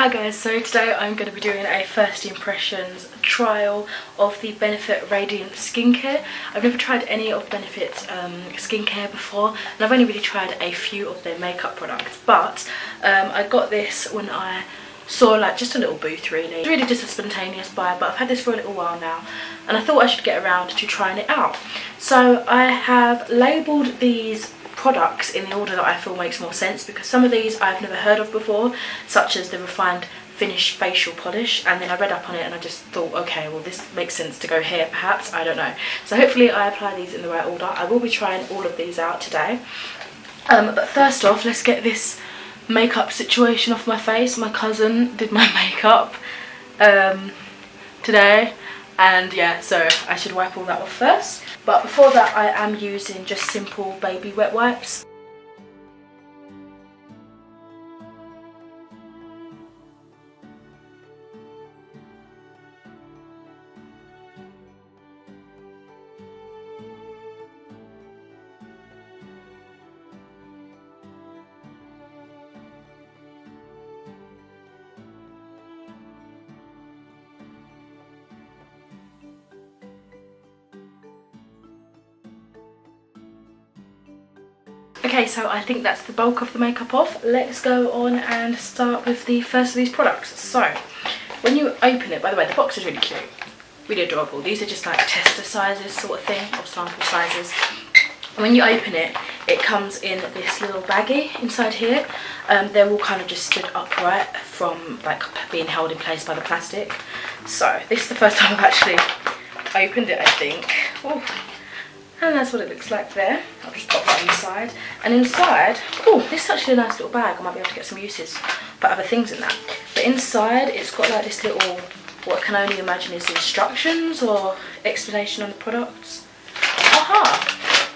Hi guys, so today I'm going to be doing a first impressions trial of the Benefit Radiant skincare. I've never tried any of Benefit's skincare before, and I've only really tried a few of their makeup products, but I got this when I saw like just a little booth really. It's really just a spontaneous buy, but I've had this for a little while now and I thought I should get around to trying it out. So I have labelled these products in the order that I feel makes more sense, because some of these I've never heard of before, such as the Refined Finish Facial Polish, and then I read up on it and I just thought, okay, well this makes sense to go here perhaps, I don't know. So hopefully I apply these in the right order. I will be trying all of these out today. But first off, let's get this makeup situation off my face. My cousin did my makeup today, and yeah, so I should wipe all that off first. But before that, I am using just simple baby wet wipes. Okay, so I think that's the bulk of the makeup off. Let's go on and start with the first of these products. So, when you open it, by the way, the box is really cute, really adorable. These are just like tester sizes sort of thing, or sample sizes. When you open it, it comes in this little baggie inside here. They're all kind of just stood upright from like being held in place by the plastic. So, this is the first time I've actually opened it, I think. Ooh. And that's what it looks like there. I'll just pop that inside. And inside, oh, this is actually a nice little bag. I might be able to get some uses for other things in that. But inside, it's got like this little, what I can only imagine is instructions or explanation on the products. Aha!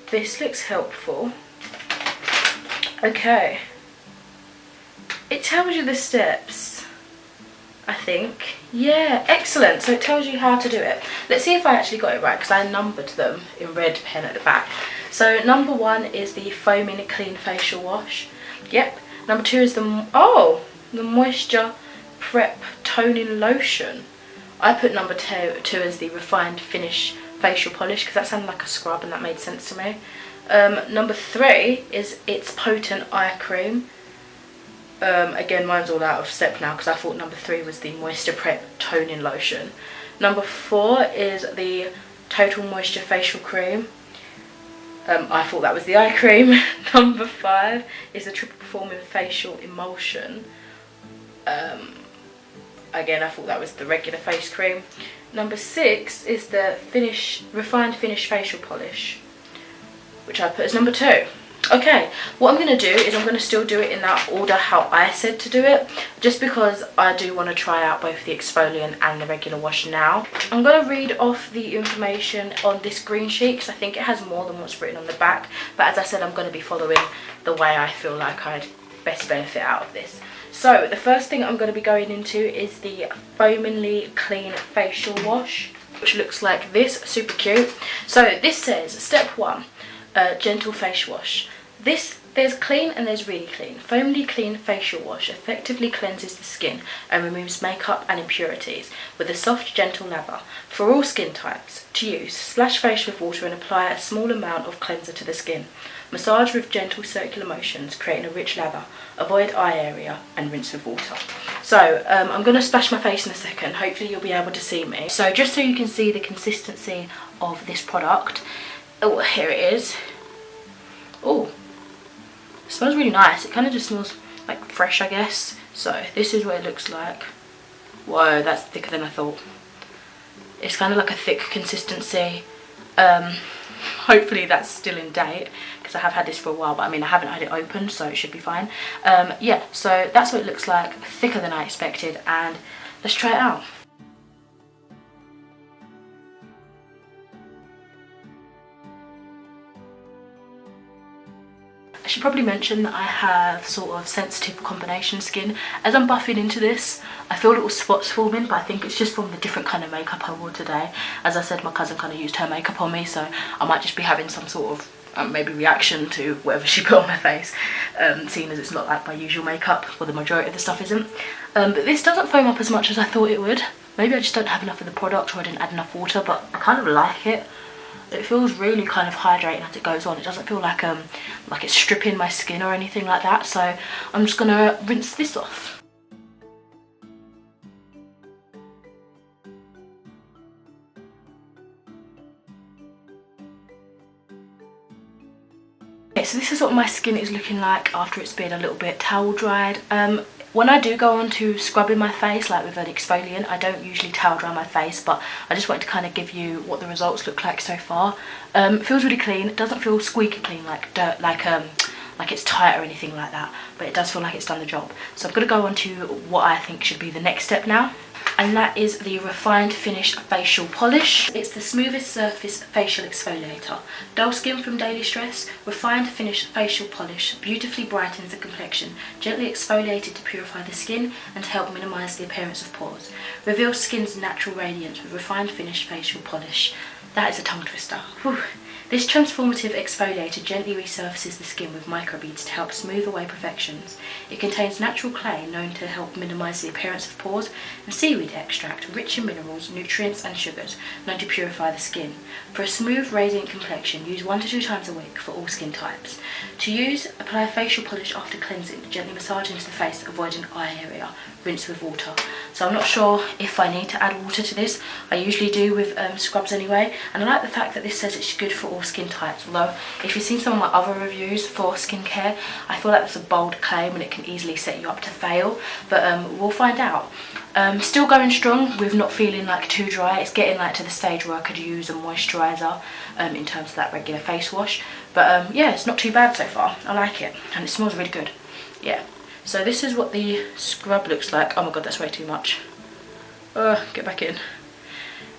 This looks helpful. Okay. It tells you the steps, I think. Yeah, excellent. So it tells you how to do it. Let's see if I actually got it right, because I numbered them in red pen at the back. So number 1 is the Foaming Clean Facial Wash. Yep. Number 2 is the Moisture Prep Toning Lotion. I put number 2 as the Refined Finish Facial Polish, because that sounded like a scrub and that made sense to me. Number 3 is its Potent Eye Cream. Again, mine's all out of step now because I thought number 3 was the Moisture Prep Toning Lotion. Number 4 is the Total Moisture Facial Cream. I thought that was the eye cream. Number 5 is the Triple Performance Facial Emulsion. Again, I thought that was the regular face cream. Number 6 is the Refined Finish Facial Polish, which I put as number 2. Okay, what I'm going to do is I'm going to still do it in that order how I said to do it, just because I do want to try out both the exfoliant and the regular wash now. I'm going to read off the information on this green sheet because I think it has more than what's written on the back, but as I said, I'm going to be following the way I feel like I'd best benefit out of this. So the first thing I'm going to be going into is the Foamingly Clean Facial Wash, which looks like this, super cute. So this says, step 1, gentle face wash. There's clean and there's really clean. Foamingly Clean Facial Wash effectively cleanses the skin and removes makeup and impurities with a soft, gentle lather for all skin types. To use, splash face with water and apply a small amount of cleanser to the skin. Massage with gentle circular motions, creating a rich lather. Avoid eye area and rinse with water. So I'm going to splash my face in a second. Hopefully you'll be able to see me. So just so you can see the consistency of this product. Oh, here it is. Oh, it smells really nice. It kind of just smells like fresh, I guess. So this is what it looks like. Whoa, that's thicker than I thought. It's kind of like a thick consistency. Hopefully that's still in date, because I have had this for a while, but I mean I haven't had it open, so it should be fine. Yeah, so that's what it looks like, thicker than I expected, and let's try it out. I should probably mention that I have sort of sensitive combination skin. As I'm buffing into this, I feel little spots forming, but I think it's just from the different kind of makeup I wore today. As I said, my cousin kind of used her makeup on me, so I might just be having some sort of maybe reaction to whatever she put on my face, seeing as it's not like my usual makeup, or the majority of the stuff isn't. But this doesn't foam up as much as I thought it would. Maybe I just don't have enough of the product, or I didn't add enough water, but I kind of like it. It feels really kind of hydrating as it goes on. It doesn't feel like it's stripping my skin or anything like that. So I'm just gonna rinse this off. Okay, so this is what my skin is looking like after it's been a little bit towel dried. When I do go on to scrubbing my face, like with an exfoliant, I don't usually towel dry my face, but I just wanted to kind of give you what the results look like so far. It feels really clean. It doesn't feel squeaky clean like dirt, like it's tight or anything like that, but it does feel like it's done the job. So I'm going to go on to what I think should be the next step now, and that is the Refined Finish Facial Polish. It's the smoothest surface facial exfoliator. Dull skin from daily stress, Refined Finish Facial Polish beautifully brightens the complexion, gently exfoliated to purify the skin and to help minimise the appearance of pores. Reveals skin's natural radiance with Refined Finish Facial Polish. That is a tongue twister. Whew. This transformative exfoliator gently resurfaces the skin with microbeads to help smooth away imperfections. It contains natural clay known to help minimise the appearance of pores, and seaweed extract rich in minerals, nutrients and sugars known to purify the skin. For a smooth, radiant complexion, use 1 to 2 times a week for all skin types. To use, apply a facial polish after cleansing, gently massage into the face, avoiding eye area. Rinse with water. So I'm not sure if I need to add water to this. I usually do with scrubs anyway, and I like the fact that this says it's good for all skin types, although if you've seen some of my other reviews for skincare, I feel like that's a bold claim and it can easily set you up to fail, but we'll find out. Still going strong with not feeling like too dry. It's getting like to the stage where I could use a moisturiser in terms of that regular face wash, but yeah, it's not too bad so far. I like it, and it smells really good. Yeah. So this is what the scrub looks like. Oh my god, that's way too much. Get back in.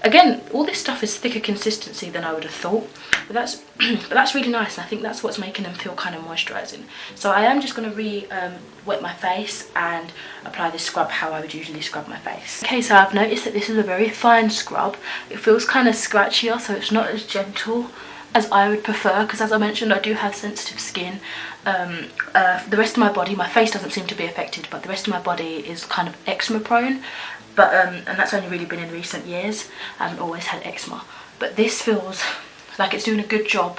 Again, all this stuff is thicker consistency than I would have thought, but that's really nice, and I think that's what's making them feel kind of moisturising. So I am just going to wet my face and apply this scrub how I would usually scrub my face. Okay, so I've noticed that this is a very fine scrub. It feels kind of scratchier, so it's not as gentle as I would prefer, because as I mentioned, I do have sensitive skin. The rest of my body, my face doesn't seem to be affected, but the rest of my body is kind of eczema prone, but and that's only really been in recent years. I haven't always had eczema, but this feels like it's doing a good job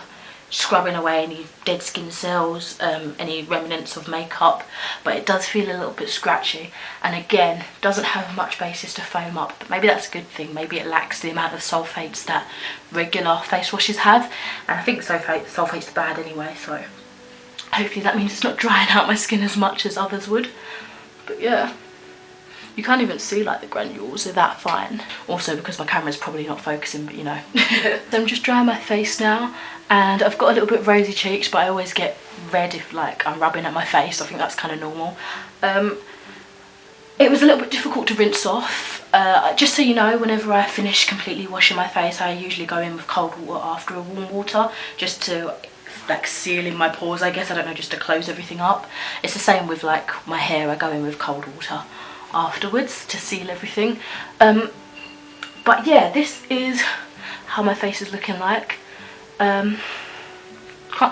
scrubbing away any dead skin cells, any remnants of makeup, but it does feel a little bit scratchy, and again doesn't have much basis to foam up, but maybe that's a good thing. Maybe it lacks the amount of sulfates that regular face washes have, and I think sulfate's bad anyway, so hopefully that means it's not drying out my skin as much as others would. But yeah, you can't even see like the granules, they're that fine. Also because my camera's probably not focusing, but you know. So I'm just drying my face now, and I've got a little bit of rosy cheeks, but I always get red if like I'm rubbing at my face. I think that's kind of normal. It was a little bit difficult to rinse off. Just so you know, whenever I finish completely washing my face, I usually go in with cold water after a warm water, just to like seal in my pores, I guess, I don't know, just to close everything up. It's the same with like my hair. I go in with cold water afterwards to seal everything. But yeah, this is how my face is looking like. Can't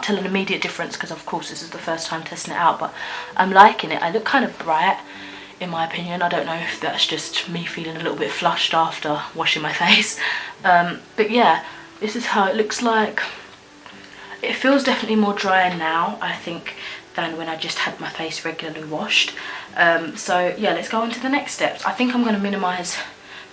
tell an immediate difference because of course this is the first time testing it out, but I'm liking it. I look kind of bright in my opinion. I don't know if that's just me feeling a little bit flushed after washing my face, but yeah, this is how it looks like. It feels definitely more drier now, I think, than when I just had my face regularly washed. So yeah, let's go on to the next steps. I think I'm going to minimise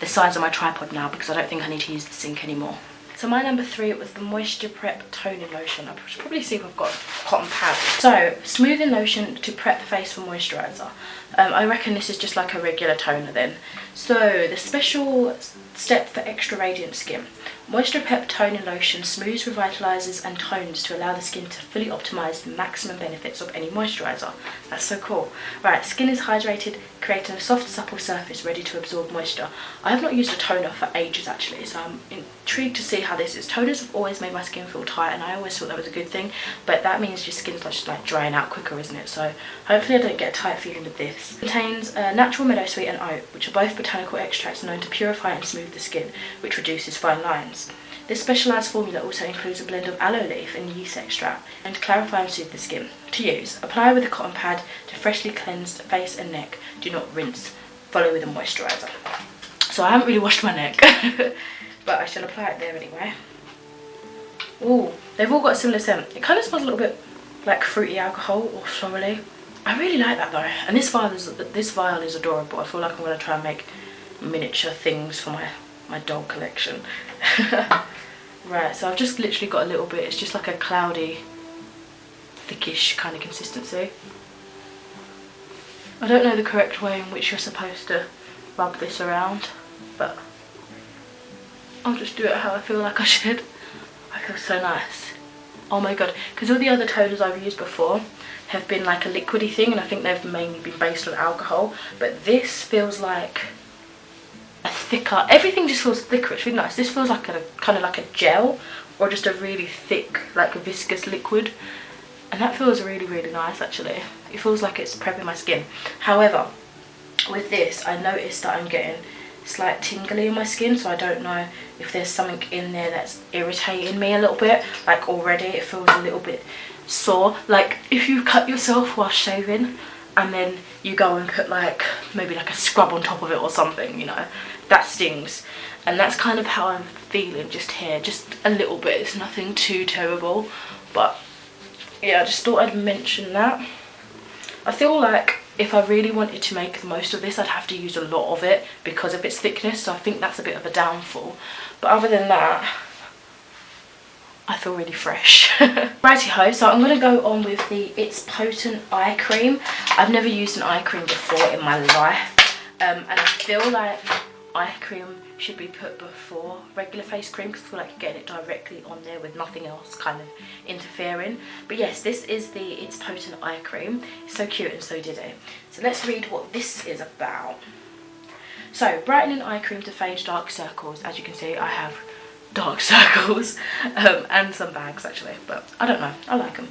the size of my tripod now because I don't think I need to use the sink anymore. So my number 3 was the Moisture Prep Toning Lotion. I should probably see if I've got cotton pad. So, smoothing lotion to prep the face for moisturiser. I reckon this is just like a regular toner then. So, the special step for extra radiant skin. Moisture Prep Toning Lotion smooths, revitalises and tones to allow the skin to fully optimise the maximum benefits of any moisturiser. That's so cool. Right, skin is hydrated, creating a soft, supple surface ready to absorb moisture. I have not used a toner for ages actually, so I'm intrigued to see how this is. Toners have always made my skin feel tight, and I always thought that was a good thing, but that means your skin's just like drying out quicker, isn't it? So hopefully I don't get a tight feeling with this. It contains natural meadowsweet and oat, which are both botanical extracts known to purify and smooth the skin, which reduces fine lines. This specialised formula also includes a blend of aloe leaf and yeast extract and to clarify and soothe the skin. To use, apply with a cotton pad to freshly cleansed face and neck. Do not rinse. Follow with a moisturiser. So I haven't really washed my neck, but I shall apply it there anyway. Ooh, they've all got a similar scent. It kind of smells a little bit like fruity alcohol or sorrely. I really like that though. And this vial is adorable. I feel like I'm going to try and make miniature things for my dog collection. Right, so I've just literally got a little bit. It's just like a cloudy, thickish kind of consistency. I don't know the correct way in which you're supposed to rub this around, but I'll just do it how I feel like I should. I feel so nice. Oh my god, because all the other toners I've used before have been like a liquidy thing, and I think they've mainly been based on alcohol, but this feels like a thicker, everything just feels thicker. It's really nice. This feels like a kind of like a gel or just a really thick, like a viscous liquid, and that feels really, really nice actually. It feels like it's prepping my skin. However, with this I noticed that I'm getting slight tingly in my skin, so I don't know if there's something in there that's irritating me a little bit. Like already it feels a little bit sore, like if you cut yourself while shaving and then you go and put like maybe like a scrub on top of it or something, you know, that stings. And that's kind of how I'm feeling just here, just a little bit. It's nothing too terrible, but yeah, I just thought I'd mention that. I feel like if I really wanted to make the most of this, I'd have to use a lot of it because of its thickness, so I think that's a bit of a downfall. But other than that, I feel really fresh. Righty-ho, so I'm going to go on with the It's Potent Eye Cream. I've never used an eye cream before in my life, and I feel like eye cream should be put before regular face cream because I feel like you're getting it directly on there with nothing else kind of interfering. But yes, this is the It's Potent Eye Cream. It's so cute and so did it. So let's read what this is about. So, brightening eye cream to fade dark circles. As you can see, I have dark circles and some bags actually, but I don't know, I like them.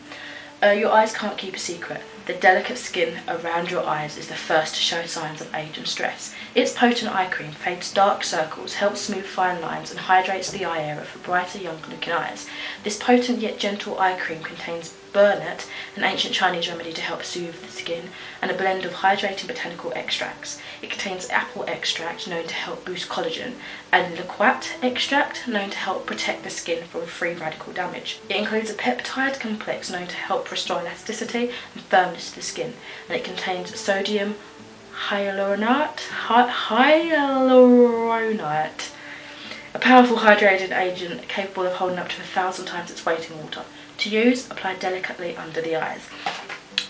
Your eyes can't keep a secret. The delicate skin around your eyes is the first to show signs of age and stress. Its Potent Eye Cream fades dark circles, helps smooth fine lines and hydrates the eye area for brighter, younger looking eyes. This potent yet gentle eye cream contains burnet, an ancient Chinese remedy to help soothe the skin, and a blend of hydrating botanical extracts. It contains apple extract, known to help boost collagen, and liquat extract, known to help protect the skin from free radical damage. It includes a peptide complex known to help restore elasticity and firmness to the skin, and it contains sodium hyaluronate, a powerful hydrating agent capable of holding up to 1,000 times its weight in water. To use, apply delicately under the eyes.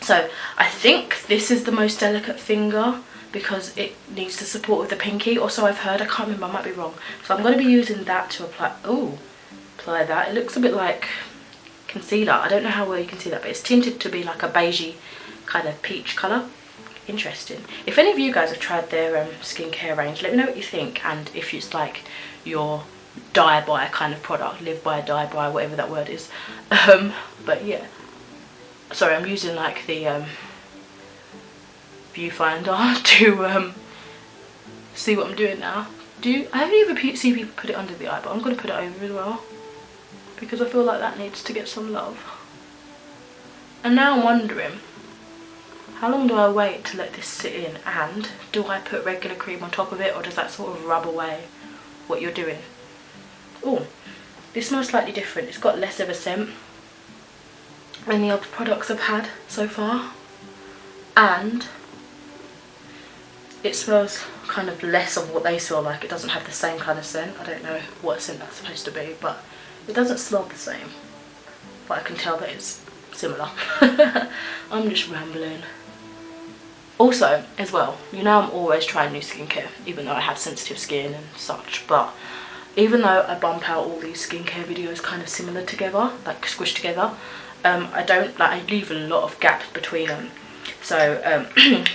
So I think this is the most delicate finger because it needs the support with the pinky, or so I've heard. I can't remember, I might be wrong. So I'm going to be using that to apply that. It looks a bit like concealer. I don't know how well you can see that, but it's tinted to be like a beigey kind of peach colour. Interesting. If any of you guys have tried their skincare range, let me know what you think, and if it's like your die by kind of product, live by, die by, whatever that word is. But yeah, sorry, I'm using like the viewfinder to see what I'm doing now. I haven't even seen people put it under the eye, but I'm going to put it over as well because I feel like that needs to get some love. And now I'm wondering, how long do I wait to let this sit in, and do I put regular cream on top of it, or does that sort of rub away what you're doing? Oh, this smells slightly different. It's got less of a scent than the other products I've had so far, and it smells kind of less of what they smell like. It doesn't have the same kind of scent. I don't know what scent that's supposed to be, but it doesn't smell the same, but I can tell that it's similar. I'm just rambling. Also, as well, you know I'm always trying new skincare, even though I have sensitive skin and such, but even though I bump out all these skincare videos kind of similar together, like squished together, I leave a lot of gap between them. So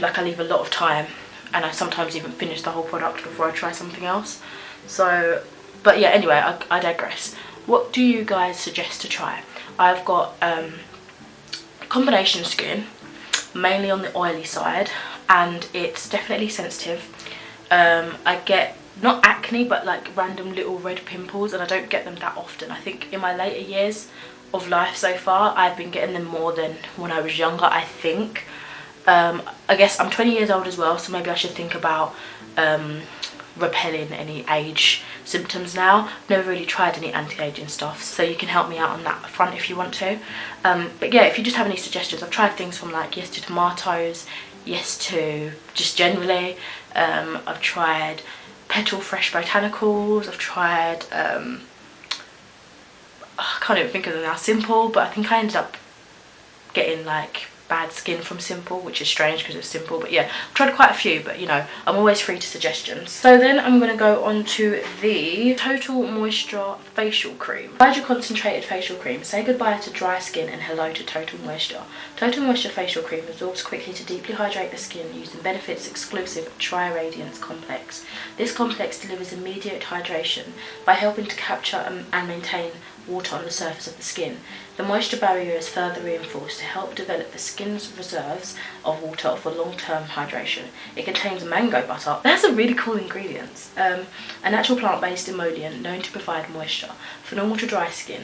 like I leave a lot of time, and I sometimes even finish the whole product before I try something else. So, but yeah, anyway, I digress. What do you guys suggest to try? I've got combination skin, mainly on the oily side, and it's definitely sensitive. I get not acne, but like random little red pimples, and I don't get them that often. I think in my later years of life so far, I've been getting them more than when I was younger, I think. I guess I'm 20 years old as well, so maybe I should think about repelling any age symptoms now. I've never really tried any anti-aging stuff, so you can help me out on that front if you want to. But yeah, if you just have any suggestions, I've tried things from like yes to tomatoes, yes to just generally. I've tried Petal Fresh Botanicals, I've tried I can't even think of them now, Simple, but I think I ended up getting like bad skin from Simple, which is strange because it's Simple. But yeah, I've tried quite a few, but you know, I'm always free to suggestions. So then I'm going to go on to the Total Moisture Facial Cream. Hydra Concentrated Facial Cream. Say goodbye to dry skin and hello to Total Moisture. Total Moisture Facial Cream absorbs quickly to deeply hydrate the skin using Benefit's exclusive Tri-Radiance Complex. This complex delivers immediate hydration by helping to capture and maintain water on the surface of the skin. The moisture barrier is further reinforced to help develop the skin's reserves of water for long-term hydration. It contains mango butter. That's a really cool ingredient. A natural plant-based emollient known to provide moisture for normal to dry skin.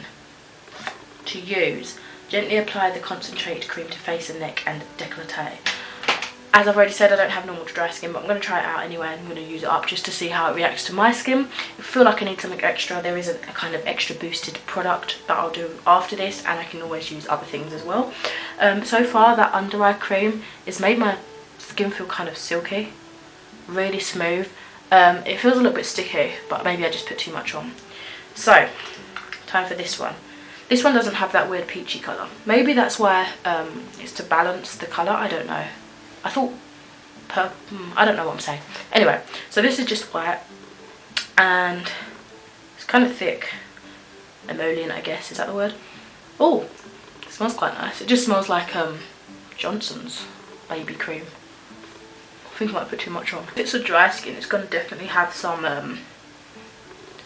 To use, gently apply the concentrated cream to face and neck and décolleté. As I've already said, I don't have normal to dry skin, but I'm going to try it out anyway. I'm going to use it up just to see how it reacts to my skin. If I feel like I need something extra, there is a kind of extra boosted product that I'll do after this, and I can always use other things as well. So far, that under eye cream has made my skin feel kind of silky, really smooth. It feels a little bit sticky, but maybe I just put too much on. So, time for this one. This one doesn't have that weird peachy colour. Maybe that's why it's to balance the colour, I don't know. I thought I don't know what I'm saying. Anyway, so this is just white and it's kind of thick. Emollient, I guess, is that the word? Oh, it smells quite nice. It just smells like Johnson's baby cream. I think I might put too much on. If it's a dry skin, it's going to definitely have some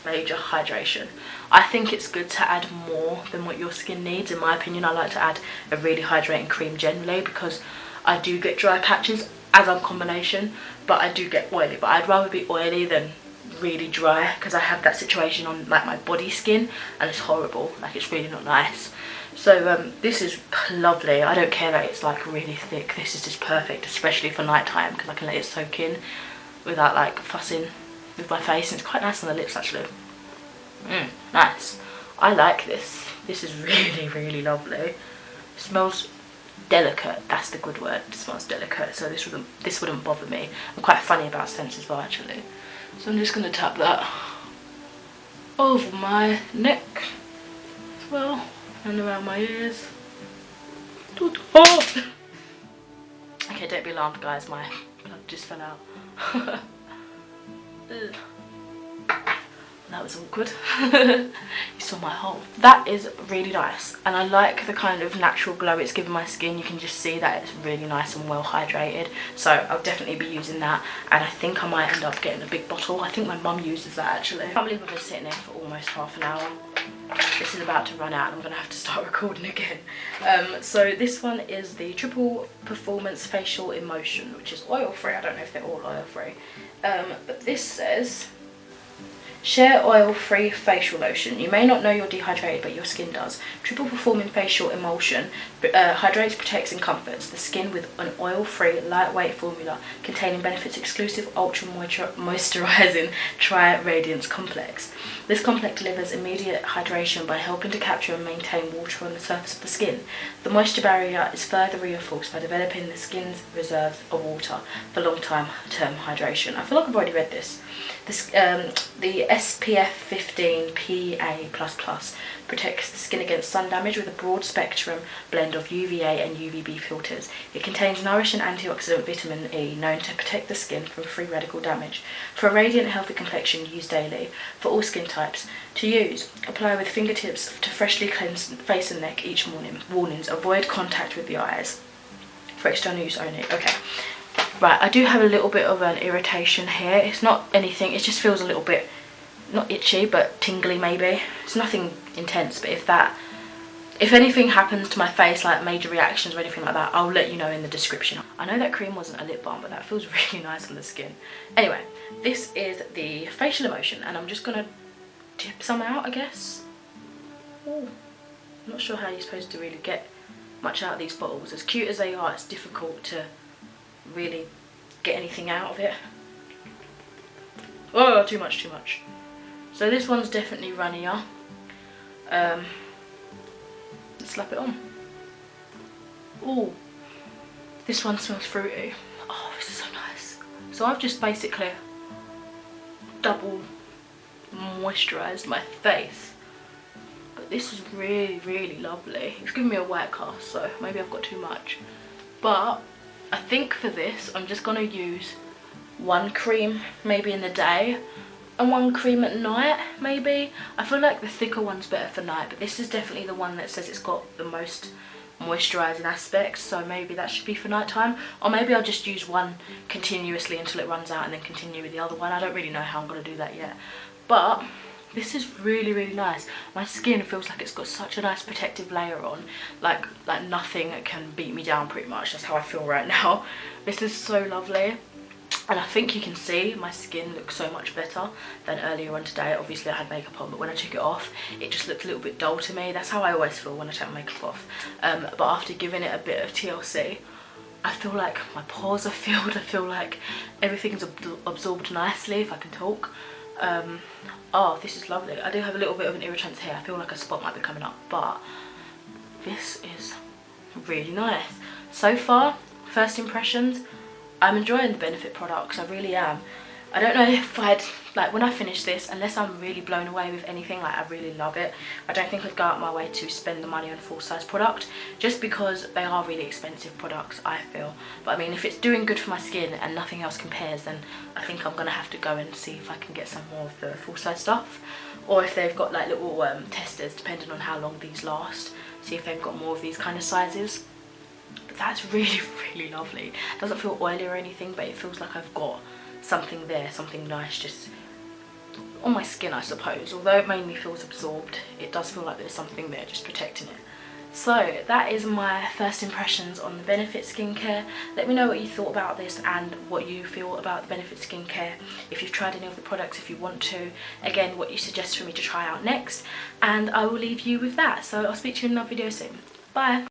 major hydration. I think it's good to add more than what your skin needs. In my opinion, I like to add a really hydrating cream generally because I do get dry patches as a combination, but I do get oily. But I'd rather be oily than really dry because I have that situation on like my body skin and it's horrible. Like, it's really not nice. So this is lovely. I don't care that it's like really thick. This is just perfect, especially for night time because I can let it soak in without like fussing with my face, and it's quite nice on the lips actually. Nice. I like this. This is really, really lovely. It smells delicate, that's the good word. It smells delicate, so this wouldn't bother me. I'm quite funny about scents as well actually. So I'm just going to tap that over my neck as well and around my ears. Oh! Okay, don't be alarmed guys, my blood just fell out. That was awkward. You saw my hole. That is really nice, and I like the kind of natural glow it's giving my skin. You can just see that it's really nice and well hydrated, so I'll definitely be using that, and I think I might end up getting a big bottle. I think my mum uses that actually. I can't believe I've been sitting here for almost half an hour. This is about to run out and I'm going to have to start recording again. So this one is the Triple Performance Facial Emulsion, which is oil free. I don't know if they're all oil free, but this says Share oil-free facial lotion. You may not know you're dehydrated, but your skin does. Triple Performing Facial Emulsion hydrates, protects and comforts the skin with an oil-free, lightweight formula containing Benefit's exclusive ultra moisturizing Tri-Radiance Complex. This complex delivers immediate hydration by helping to capture and maintain water on the surface of the skin. The moisture barrier is further reinforced by developing the skin's reserves of water for long-term hydration. I feel like I've already read this. The SPF 15 PA++ protects the skin against sun damage with a broad spectrum blend of UVA and UVB filters. It contains nourishing antioxidant vitamin E known to protect the skin from free radical damage. For a radiant, healthy complexion, use daily. For all skin types. To use, apply with fingertips to freshly cleansed face and neck each morning. Warnings: avoid contact with the eyes. For external use only. Okay. Right, I do have a little bit of an irritation here. It's not anything, it just feels a little bit, not itchy, but tingly maybe. It's nothing intense, but if that If anything happens to my face, like major reactions or anything like that, I'll let you know in the description. I know that cream wasn't a lip balm, but that feels really nice on the skin. Anyway, this is the facial emulsion, and I'm just gonna dip some out, I guess. Ooh, I'm not sure how you're supposed to really get much out of these bottles. As cute as they are, it's difficult to really get anything out of it. Oh, too much. So this one's definitely runnier. Let's slap it on. Oh, this one smells fruity. Oh, this is so nice. So I've just basically double moisturised my face. But this is really lovely. It's giving me a white cast, so maybe I've got too much. But I think for this, I'm just going to use one cream maybe in the day and one cream at night maybe. I feel like the thicker one's better for night, but this is definitely the one that says it's got the most moisturising aspects, so maybe that should be for night time. Or maybe I'll just use one continuously until it runs out and then continue with the other one. I don't really know how I'm going to do that yet, but this is really nice. My skin feels like it's got such a nice protective layer on, like nothing can beat me down pretty much. That's how I feel right now. This is so lovely. And I think you can see my skin looks so much better than earlier on today. Obviously I had makeup on, but when I took it off, it just looked a little bit dull to me. That's how I always feel when I take my makeup off. But after giving it a bit of TLC, I feel like my pores are filled. I feel like everything's absorbed nicely, if I can talk. Oh, this is lovely. I do have a little bit of an irritant here. I feel like a spot might be coming up, but this is really nice. So far, first impressions, I'm enjoying the Benefit products, I really am. I don't know if I'd, like when I finish this, unless I'm really blown away with anything, like I really love it, I don't think I'd go out my way to spend the money on a full size product, just because they are really expensive products, I feel. But I mean, if it's doing good for my skin and nothing else compares, then I think I'm gonna have to go and see if I can get some more of the full size stuff. Or if they've got like little testers, depending on how long these last, see if they've got more of these kind of sizes. But that's really lovely. It doesn't feel oily or anything, but it feels like I've got something there, something nice just on my skin, I suppose. Although it mainly feels absorbed, it does feel like there's something there just protecting it. So that is my first impressions on the Benefit skincare. Let me know what you thought about this and what you feel about the Benefit skincare. If you've tried any of the products, if you want to. Again, what you suggest for me to try out next. And I will leave you with that. So I'll speak to you in another video soon. Bye.